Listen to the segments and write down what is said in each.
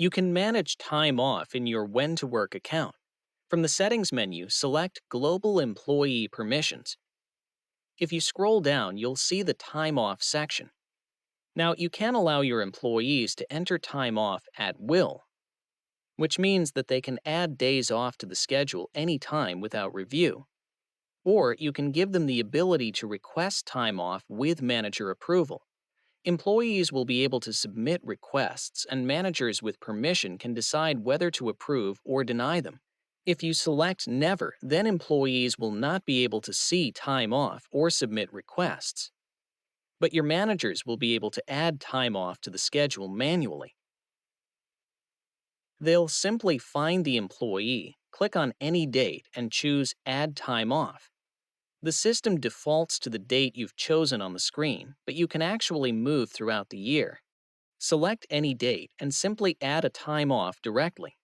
You can manage time off in your WhenToWork account. From the Settings menu, select Global Employee Permissions. If you scroll down, you'll see the Time Off section. Now, you can allow your employees to enter time off at will, which means that they can add days off to the schedule anytime without review. Or you can give them the ability to request time off with manager approval. Employees will be able to submit requests, and managers with permission can decide whether to approve or deny them. If you select Never, then employees will not be able to see time off or submit requests. But your managers will be able to add time off to the schedule manually. They'll simply find the employee, click on any date, and choose Add Time Off. The system defaults to the date you've chosen on the screen, but you can actually move throughout the year. Select any date and simply add a time off directly.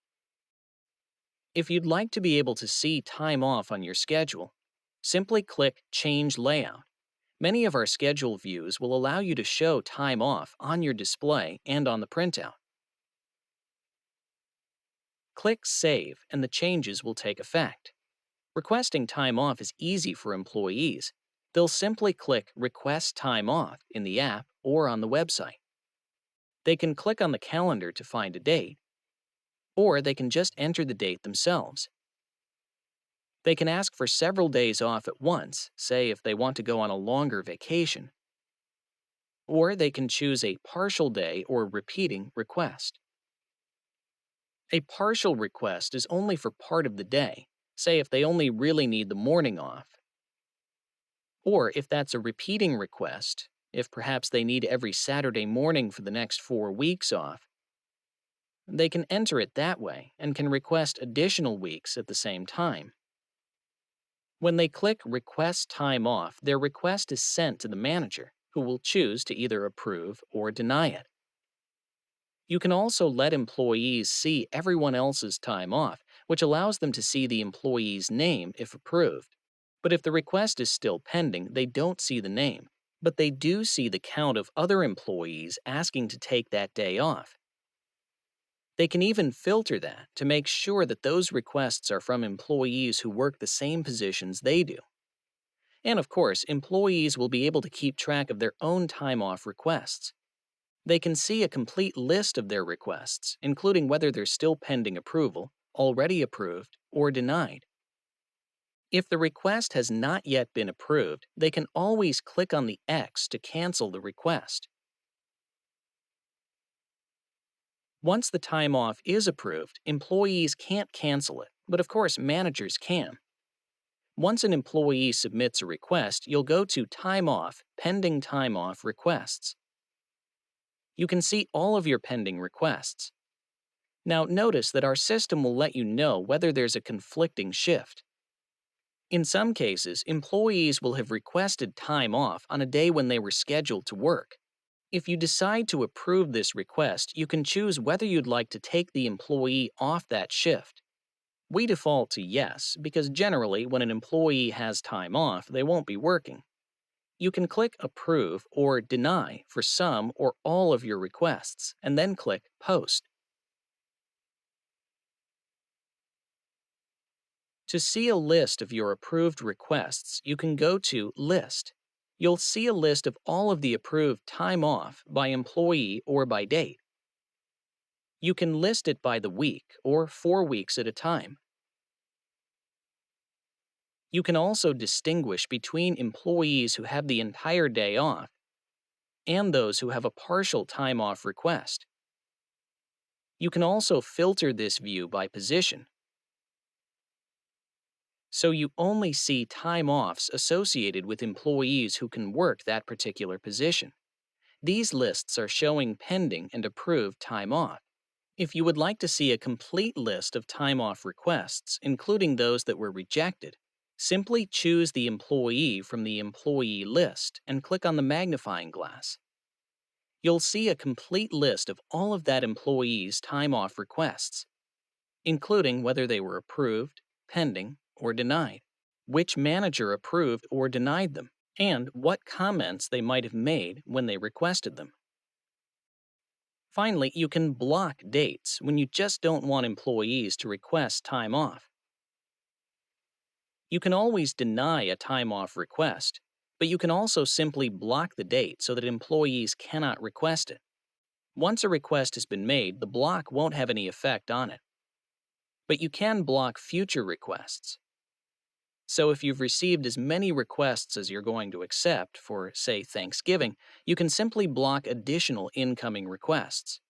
If you'd like to be able to see time off on your schedule, simply click Change Layout. Many of our schedule views will allow you to show time off on your display and on the printout. Click Save and the changes will take effect. Requesting time off is easy for employees. They'll simply click Request Time Off in the app or on the website. They can click on the calendar to find a date, or they can just enter the date themselves. They can ask for several days off at once, say if they want to go on a longer vacation. Or they can choose a partial day or repeating request. A partial request is only for part of the day, say if they only really need the morning off. Or if that's a repeating request, if perhaps they need every Saturday morning for the next 4 weeks off, they can enter it that way and can request additional weeks at the same time. When they click Request Time Off, their request is sent to the manager, who will choose to either approve or deny it. You can also let employees see everyone else's time off, which allows them to see the employee's name if approved. But if the request is still pending, they don't see the name, but they do see the count of other employees asking to take that day off. They can even filter that to make sure that those requests are from employees who work the same positions they do. And of course, employees will be able to keep track of their own time off requests. They can see a complete list of their requests, including whether they're still pending approval, already approved, or denied. If the request has not yet been approved, they can always click on the X to cancel the request. Once the time off is approved, employees can't cancel it, but of course managers can. Once an employee submits a request, you'll go to Time Off, Pending Time Off Requests. You can see all of your pending requests. Now notice that our system will let you know whether there's a conflicting shift. In some cases, employees will have requested time off on a day when they were scheduled to work. If you decide to approve this request, you can choose whether you'd like to take the employee off that shift. We default to yes, because generally, when an employee has time off, they won't be working. You can click Approve or Deny for some or all of your requests, and then click Post. To see a list of your approved requests, you can go to List. You'll see a list of all of the approved time off by employee or by date. You can list it by the week or 4 weeks at a time. You can also distinguish between employees who have the entire day off and those who have a partial time off request. You can also filter this view by position, so you only see time offs associated with employees who can work that particular position. These lists are showing pending and approved time off. If you would like to see a complete list of time off requests, including those that were rejected, simply choose the employee from the employee list and click on the magnifying glass. You'll see a complete list of all of that employee's time off requests, including whether they were approved, pending, or denied, which manager approved or denied them, and what comments they might have made when they requested them. Finally, you can block dates when you just don't want employees to request time off. You can always deny a time off request, but you can also simply block the date so that employees cannot request it. Once a request has been made, the block won't have any effect on it. But you can block future requests. So if you've received as many requests as you're going to accept for, say, Thanksgiving, you can simply block additional incoming requests.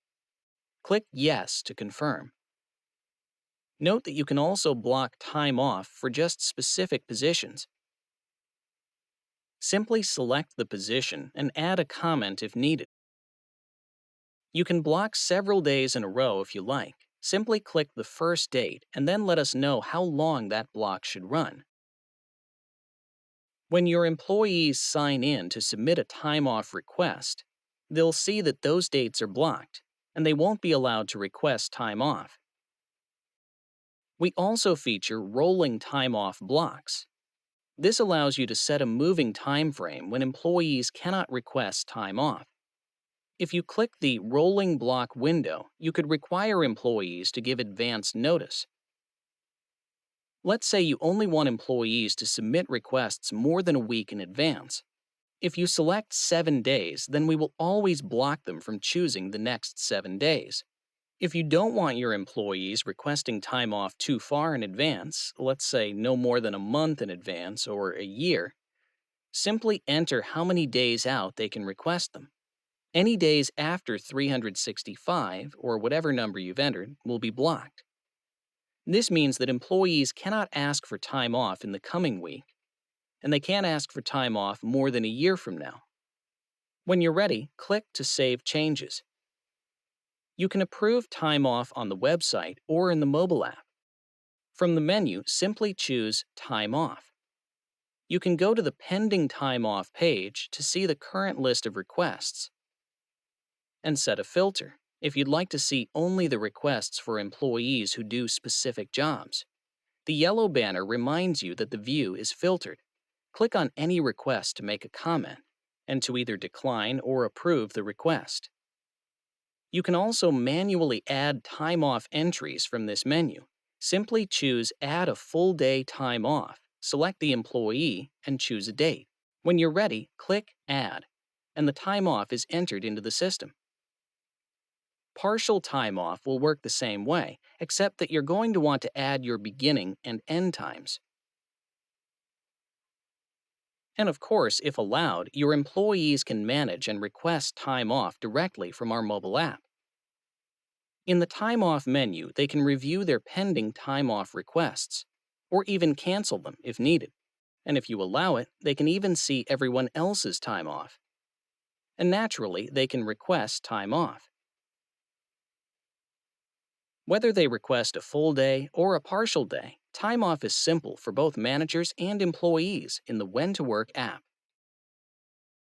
Click Yes to confirm. Note that you can also block time off for just specific positions. Simply select the position and add a comment if needed. You can block several days in a row if you like. Simply click the first date and then let us know how long that block should run. When your employees sign in to submit a time off request, they'll see that those dates are blocked, and they won't be allowed to request time off. We also feature rolling time off blocks. This allows you to set a moving time frame when employees cannot request time off. If you click the rolling block window, you could require employees to give advance notice. Let's say you only want employees to submit requests more than a week in advance. If you select 7 days, then we will always block them from choosing the next 7 days. If you don't want your employees requesting time off too far in advance, let's say no more than a month in advance or a year, simply enter how many days out they can request them. Any days after 365, or whatever number you've entered, will be blocked. This means that employees cannot ask for time off in the coming week, and they can't ask for time off more than a year from now. When you're ready, click to save changes. You can approve time off on the website or in the mobile app. From the menu, simply choose Time Off. You can go to the Pending Time Off page to see the current list of requests and set a filter if you'd like to see only the requests for employees who do specific jobs. The yellow banner reminds you that the view is filtered. Click on any request to make a comment and to either decline or approve the request. You can also manually add time off entries from this menu. Simply choose Add a full day time off, select the employee, and choose a date. When you're ready, click Add, and the time off is entered into the system. Partial time off will work the same way, except that you're going to want to add your beginning and end times. And of course, if allowed, your employees can manage and request time off directly from our mobile app. In the Time Off menu, they can review their pending time off requests, or even cancel them if needed. And if you allow it, they can even see everyone else's time off. And naturally, they can request time off. Whether they request a full day or a partial day, time off is simple for both managers and employees in the WhenToWork app.